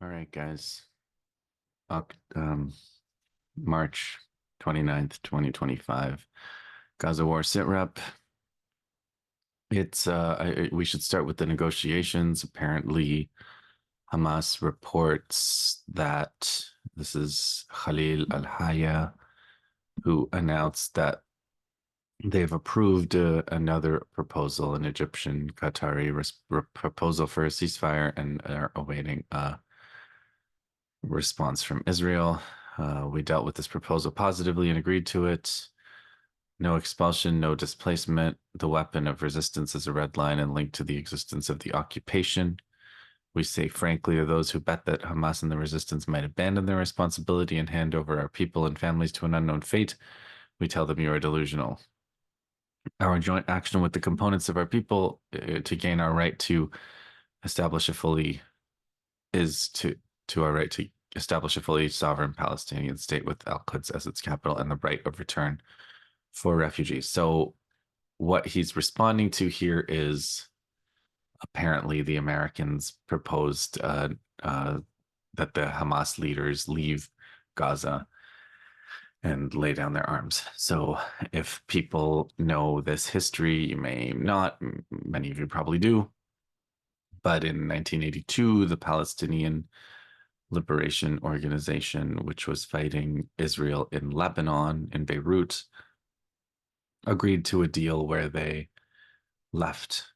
All right, guys. Oct March 29th, 2025. Gaza War Sitrep. We should start with the negotiations. Apparently, Hamas reports that this is Khalil al-Haya who announced that they've approved another proposal, an Egyptian Qatari proposal for a ceasefire, and are awaiting a response from Israel. We dealt with this proposal positively and agreed to it. No expulsion, no displacement. The weapon of resistance is a red line and linked to the existence of the occupation. We say frankly to those who bet that Hamas and the resistance might abandon their responsibility and hand over our people and families to an unknown fate. We tell them you are delusional. Our joint action with the components of our people to gain our right to establish a fully is to our right to establish a fully sovereign Palestinian state with Al-Quds as its capital and the right of return for refugees. So what he's responding to here is apparently the Americans proposed that the Hamas leaders leave Gaza and lay down their arms. So if people know this history, you may not, many of you probably do, but in 1982, the Palestinian Liberation Organization, which was fighting Israel in Lebanon, in Beirut, agreed to a deal where they left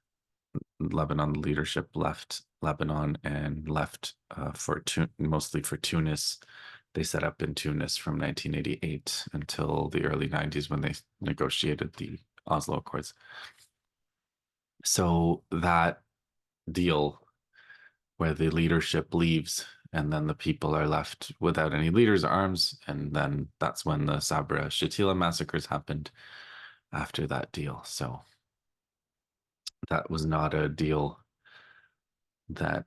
Lebanon, leadership left Lebanon and left mostly for Tunis. They set up in Tunis from 1988 until the early 90s when they negotiated the Oslo Accords. So that deal where the leadership leaves and then the people are left without any leaders or arms, and then that's when the Sabra Shatila massacres happened after that deal. So that was not a deal that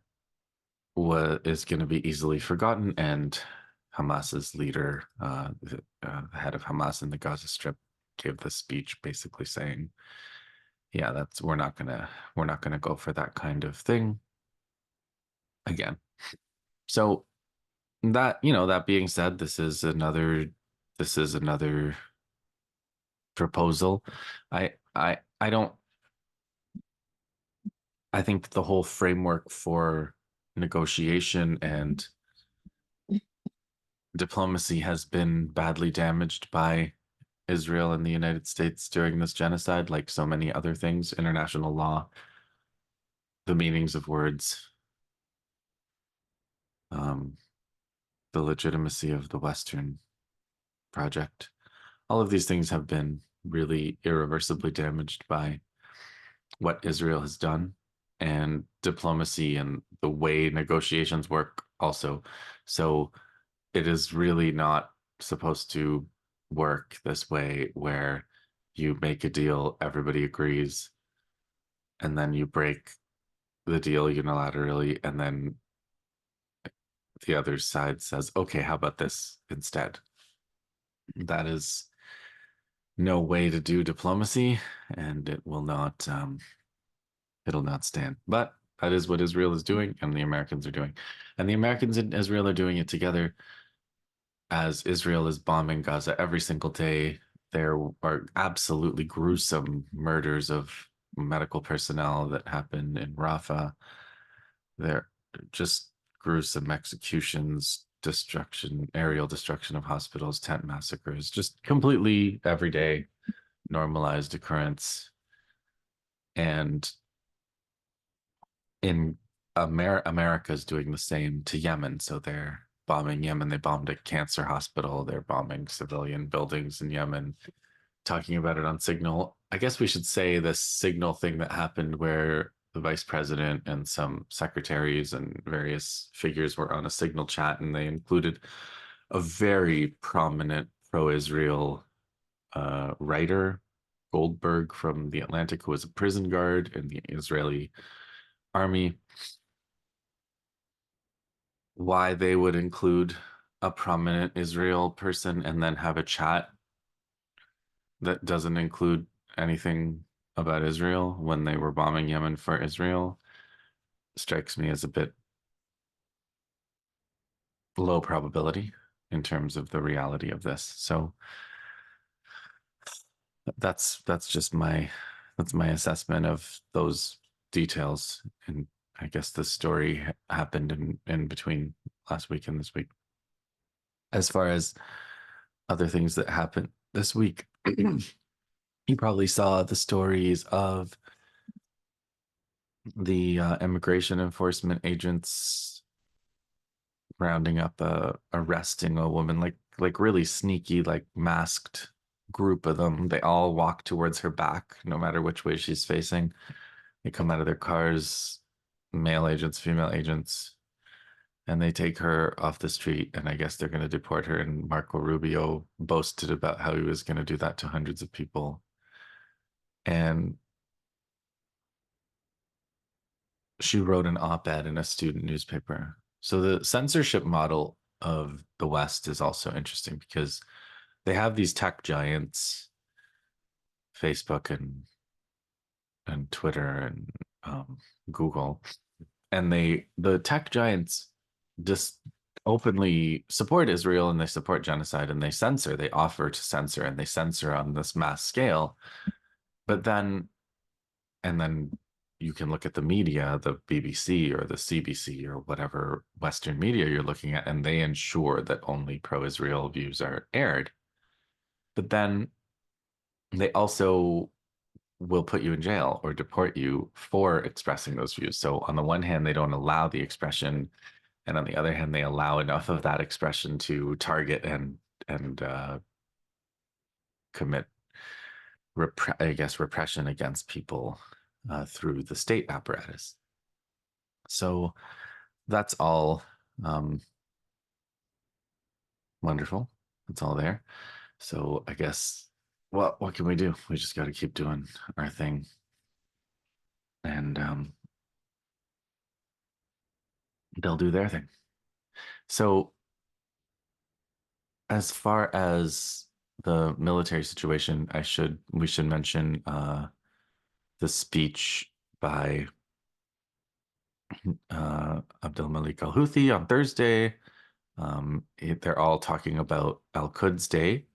is going to be easily forgotten. And Hamas's leader, the head of Hamas in the Gaza Strip, gave the speech basically saying, "Yeah, we're not gonna go for that kind of thing again." So that being said, this is another proposal. I don't. I think the whole framework for negotiation and diplomacy has been badly damaged by Israel and the United States during this genocide, like so many other things, international law, the meanings of words, um, the legitimacy of the Western project. All of these things have been really irreversibly damaged by what Israel has done, and diplomacy and the way negotiations work also. So it is really not supposed to work this way where you make a deal, everybody agrees, and then you break the deal unilaterally, and then the other side says, okay, how about this instead? That is no way to do diplomacy, and it'll not stand. But that is what Israel is doing, and the Americans are doing. And the Americans and Israel are doing it together as Israel is bombing Gaza every single day. There are absolutely gruesome murders of medical personnel that happen in Rafah. There are just gruesome executions, destruction, aerial destruction of hospitals, tent massacres, just completely everyday normalized occurrence. And in America is doing the same to Yemen. So they're bombing Yemen. They bombed a cancer hospital. They're bombing civilian buildings in Yemen, talking about it on Signal. I guess we should say the Signal thing that happened where the vice president and some secretaries and various figures were on a Signal chat, and they included a very prominent pro-Israel writer, Goldberg from The Atlantic, who was a prison guard in the Israeli army. Why they would include a prominent Israel person and then have a chat that doesn't include anything about Israel when they were bombing Yemen for Israel strikes me as a bit low probability in terms of the reality of this. So that's just my assessment of those details. And I guess the story happened in between last week and this week. As far as other things that happened this week, you probably saw the stories of the immigration enforcement agents rounding up, arresting a woman, like really sneaky, like masked group of them. They all walk towards her back, no matter which way she's facing. They come out of their cars, male agents, female agents, and they take her off the street. And I guess they're going to deport her. And Marco Rubio boasted about how he was going to do that to hundreds of people. And she wrote an op-ed in a student newspaper. So the censorship model of the West is also interesting because they have these tech giants, Facebook and Twitter and Google, and the tech giants just openly support Israel and they support genocide and they censor, they offer to censor and they censor on this mass scale. But then, and then you can look at the media, the BBC or the CBC or whatever Western media you're looking at, and they ensure that only pro-Israel views are aired. But then they also will put you in jail or deport you for expressing those views. So on the one hand, they don't allow the expression, and on the other hand, they allow enough of that expression to target and commit, I guess, repression against people through the state apparatus. So that's all wonderful. It's all there. So I guess what can we do? We just got to keep doing our thing, and they'll do their thing. So as far as the military situation, we should mention the speech by Abdul Malik Al Houthi on Thursday. They're all talking about Al Quds Day,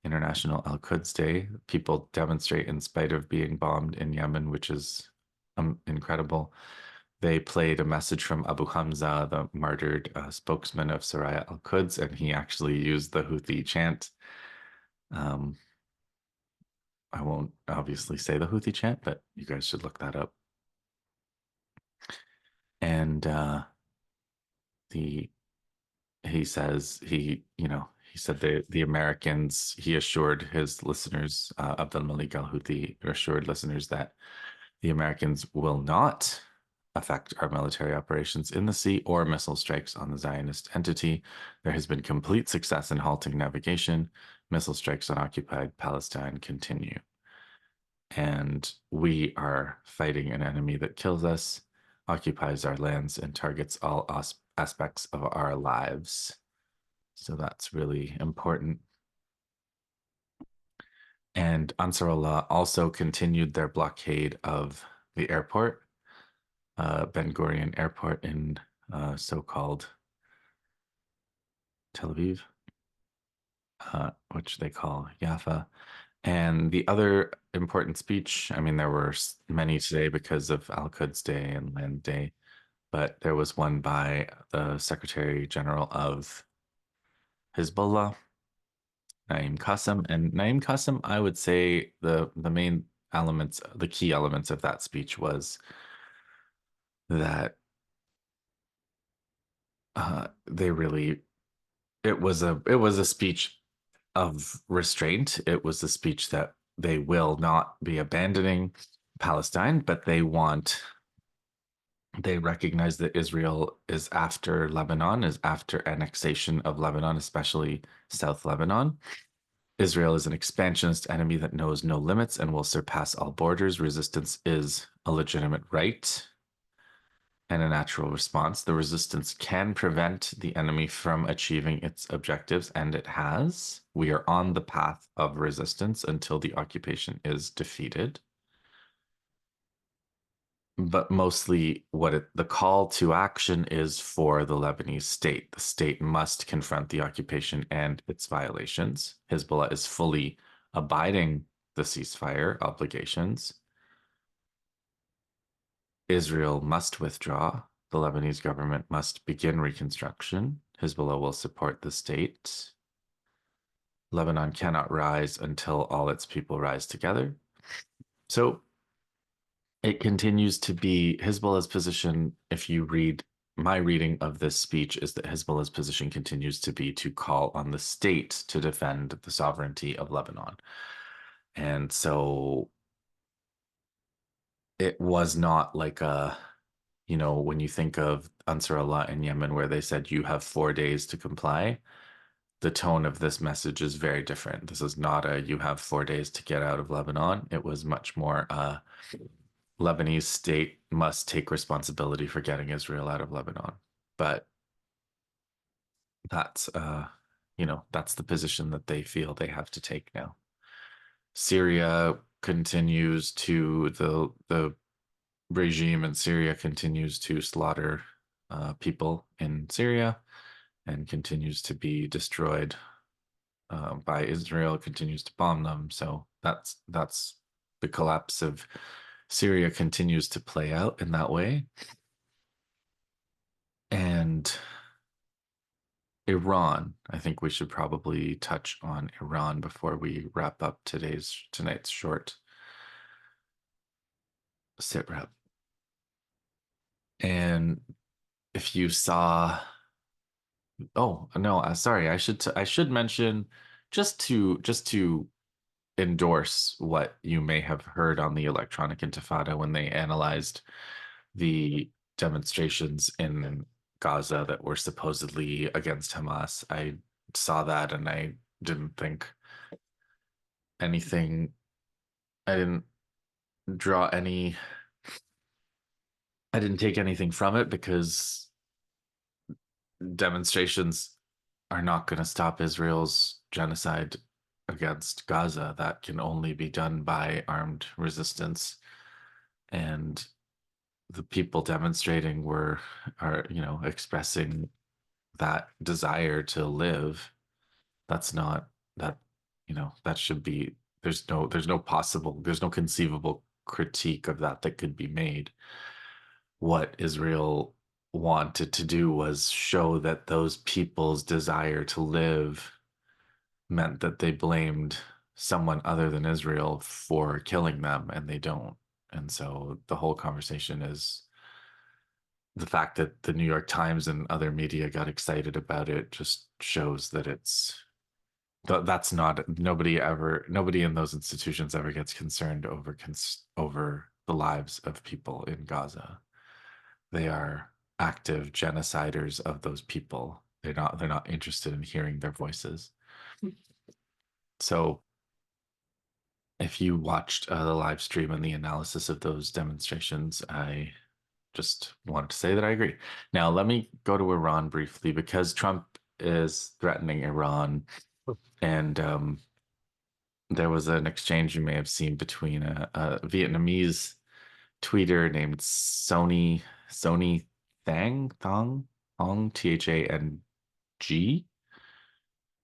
International Al Quds Day. People demonstrate in spite of being bombed in Yemen, which is incredible. They played a message from Abu Hamza, the martyred spokesman of Saraya Al Quds, and he actually used the Houthi chant. I won't obviously say the Houthi chant, but you guys should look that up. And he says he said the Americans, he assured his listeners, Abdul Malik Al Houthi assured listeners that the Americans will not affect our military operations in the sea or missile strikes on the Zionist entity. There has been complete success in halting navigation. Missile strikes on occupied Palestine continue. And we are fighting an enemy that kills us, occupies our lands, and targets all aspects of our lives. So that's really important. And Ansarallah also continued their blockade of the airport, Ben Gurion Airport in so-called Tel Aviv, which they call Jaffa. And the other important speech, I mean, there were many today because of Al Quds Day and Land Day, but there was one by the Secretary General of Hezbollah, Naim Qassem. And Naim Qassem, I would say the main elements, the key elements of that speech was that they really, it was a speech of restraint. It was a speech that they will not be abandoning Palestine, but they recognize that Israel is after Lebanon, is after annexation of Lebanon, especially South Lebanon. Israel is an expansionist enemy that knows no limits and will surpass all borders. Resistance is a legitimate right and a natural response. The resistance can prevent the enemy from achieving its objectives, and it has. We are on the path of resistance until the occupation is defeated. but mostly the call to action is for the Lebanese state. The state must confront the occupation and its violations. Hezbollah is fully abiding the ceasefire obligations. Israel must withdraw. The Lebanese government must begin reconstruction. Hezbollah will support the state. Lebanon cannot rise until all its people rise together. So it continues to be Hezbollah's position. If you read my reading of this speech, is that Hezbollah's position continues to be to call on the state to defend the sovereignty of Lebanon. And so it was not like when you think of Ansarallah in Yemen, where they said you have 4 days to comply, the tone of this message is very different. This is not a you have 4 days to get out of Lebanon. It was much more Lebanese state must take responsibility for getting Israel out of Lebanon. But that's that's the position that they feel they have to take now. Syria continues to the regime in Syria continues to slaughter people in Syria and continues to be destroyed by Israel, continues to bomb them. So that's the collapse of Syria continues to play out in that way. And Iran, I think we should probably touch on Iran before we wrap up tonight's short sit rep. And if you saw, oh no, sorry, I should mention just to endorse what you may have heard on the Electronic Intifada when they analyzed the demonstrations in Gaza that were supposedly against Hamas. I saw that and I didn't think anything, I didn't draw any, I didn't take anything from it because demonstrations are not going to stop Israel's genocide against Gaza. That can only be done by armed resistance. And the people demonstrating are expressing that desire to live. That's not that that should be there's no conceivable critique of that could be made. What Israel wanted to do was show that those people's desire to live meant that they blamed someone other than Israel for killing them, and they don't. And so the whole conversation is the fact that the New York Times and other media got excited about it just shows that that's not nobody in those institutions ever gets concerned over the lives of people in Gaza. They are active genociders of those people. They're not interested in hearing their voices. So if you watched the live stream and the analysis of those demonstrations, I just wanted to say that I agree. Now, let me go to Iran briefly because Trump is threatening Iran. And there was an exchange you may have seen between a Vietnamese tweeter named Sony Thang Hong Thang,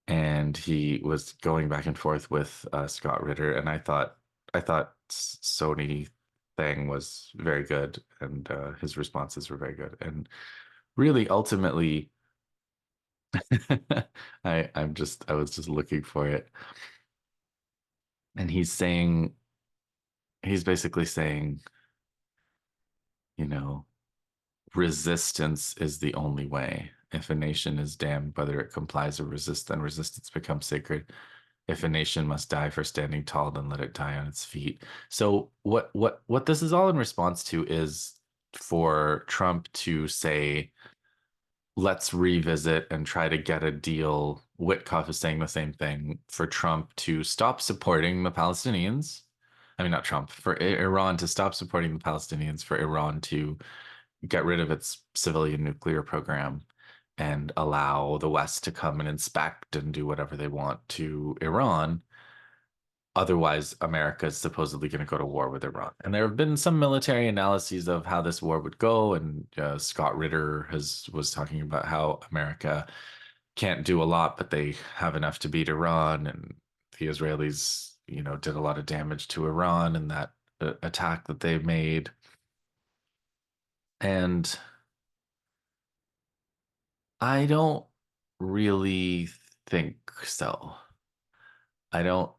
and he was going back and forth with Scott Ritter, and I thought Sony Thang was very good, and his responses were very good, and really ultimately, I was just looking for it, and he's basically saying, you know, resistance is the only way. If a nation is damned, whether it complies or resists, then resistance becomes sacred. If a nation must die for standing tall, then let it die on its feet. So what this is all in response to is for Trump to say, let's revisit and try to get a deal. Witkoff is saying the same thing, for Trump to stop supporting the Palestinians. I mean, not Trump, for Iran to stop supporting the Palestinians, for Iran to get rid of its civilian nuclear program and allow the West to come and inspect and do whatever they want to Iran. Otherwise, America is supposedly going to go to war with Iran. And there have been some military analyses of how this war would go. And Scott Ritter was talking about how America can't do a lot, but they have enough to beat Iran. And the Israelis, did a lot of damage to Iran in that attack that they made. And I don't really think so. I don't,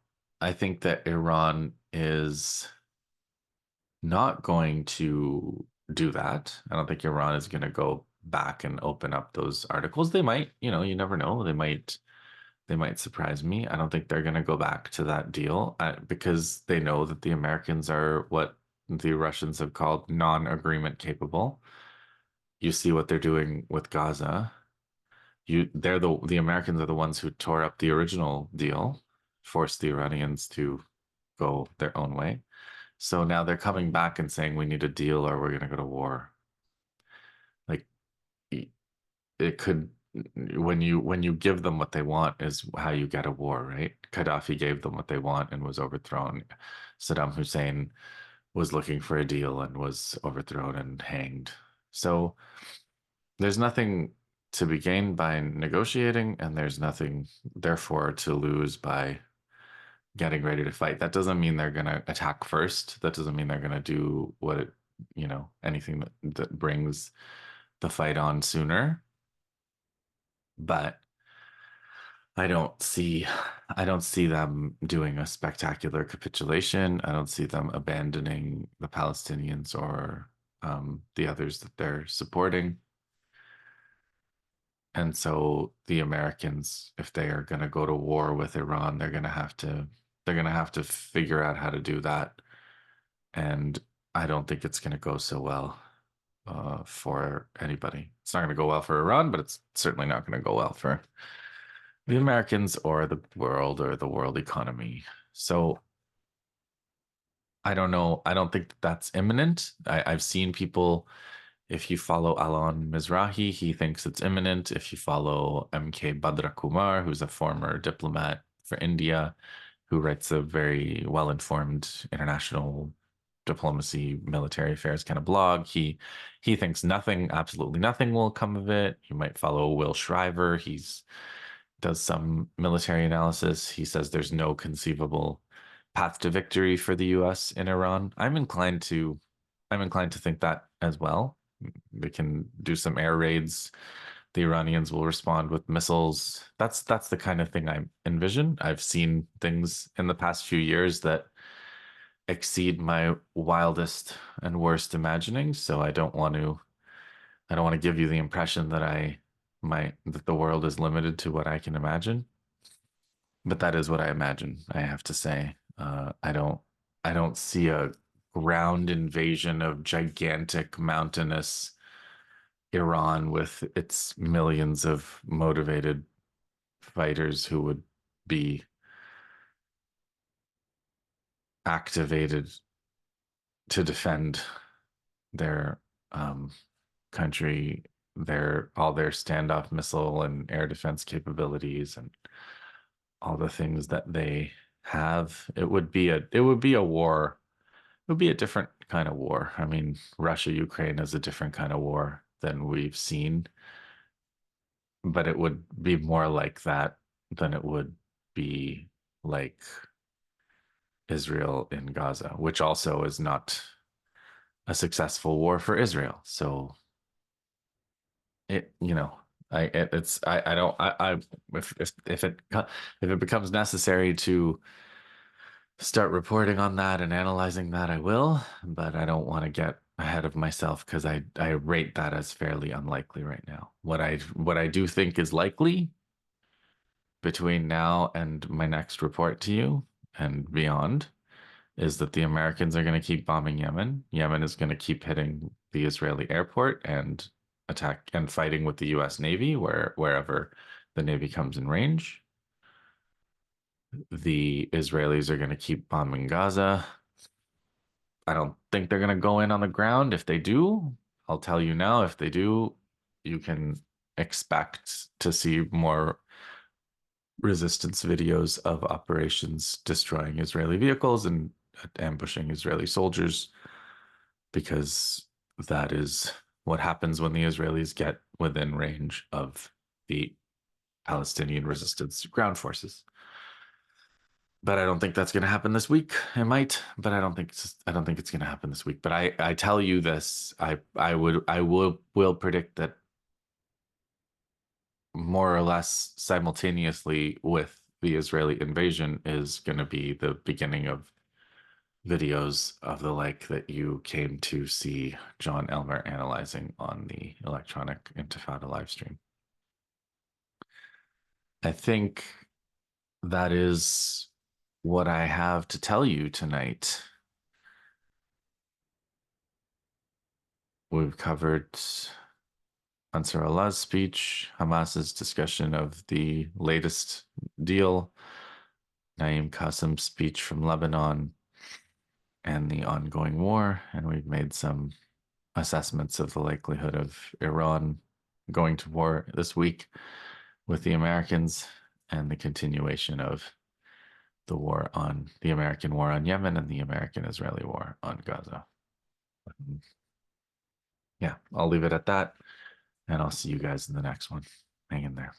I think that Iran is not going to do that. I don't think Iran is going to go back and open up those articles. They might, you never know. They might surprise me. I don't think they're going to go back to that deal because they know that the Americans are what the Russians have called non-agreement capable. You see what they're doing with Gaza. They're the Americans are the ones who tore up the original deal, forced the Iranians to go their own way. So now they're coming back and saying we need a deal or we're going to go to war. Like it could when you give them what they want is how you get a war, right? Gaddafi gave them what they want and was overthrown. Saddam Hussein was looking for a deal and was overthrown and hanged. So there's nothing to be gained by negotiating, and there's nothing, therefore, to lose by getting ready to fight. That doesn't mean they're going to attack first. That doesn't mean they're going to do anything that brings the fight on sooner. But I don't see I don't see them doing a spectacular capitulation. I don't see them abandoning the Palestinians or the others that they're supporting. And so the Americans, if they are going to go to war with Iran, they're going to have to figure out how to do that. And I don't think it's going to go so well for anybody. It's not going to go well for Iran, but it's certainly not going to go well for the Americans or the world or the world economy. So I don't know. I don't think that's imminent. I've seen people, if you follow Alon Mizrahi, he thinks it's imminent. If you follow MK Badra Kumar, who's a former diplomat for India, who writes a very well-informed international diplomacy, military affairs kind of blog, he thinks nothing, absolutely nothing will come of it. You might follow Will Shriver. He's does some military analysis. He says there's no conceivable path to victory for the US in Iran. I'm inclined to think that as well. They can do some air raids. The Iranians will respond with missiles. That's the kind of thing I envision. I've seen things in the past few years that exceed my wildest and worst imaginings, so I don't want to give you the impression that the world is limited to what I can imagine. But that is what I imagine, I have to say. I don't see a ground invasion of gigantic mountainous Iran with its millions of motivated fighters who would be activated to defend their country, all their standoff missile and air defense capabilities and all the things that they have. It would be a war. It would be a different kind of war. I mean, Russia Ukraine is a different kind of war than we've seen, but it would be more like that than it would be like Israel in Gaza, which also is not a successful war for Israel. So it, I don't, if it becomes necessary to start reporting on that and analyzing that, I will, but I don't want to get ahead of myself because I rate that as fairly unlikely right now. What I do think is likely between now and my next report to you and beyond is that the Americans are going to keep bombing Yemen. Yemen is going to keep hitting the Israeli airport and attack and fighting with the US Navy wherever the Navy comes in range. The Israelis are going to keep bombing Gaza. I don't think they're going to go in on the ground. If they do, I'll tell you now, if they do, you can expect to see more resistance videos of operations destroying Israeli vehicles and ambushing Israeli soldiers, because that is what happens when the Israelis get within range of the Palestinian resistance ground forces. But I don't think that's going to happen this week. It might, but I don't think it's going to happen this week. But I tell you this, I will predict that more or less simultaneously with the Israeli invasion is going to be the beginning of videos of the like that you came to see John Elmer analyzing on the Electronic Intifada live stream. I think that is what I have to tell you tonight. We've covered Ansarallah's speech, Hamas's discussion of the latest deal, Naim Qasim's speech from Lebanon, and the ongoing war. And we've made some assessments of the likelihood of Iran going to war this week with the Americans, and the continuation of the American war on Yemen and the American-Israeli war on Gaza. Yeah, I'll leave it at that, and I'll see you guys in the next one. Hang in there.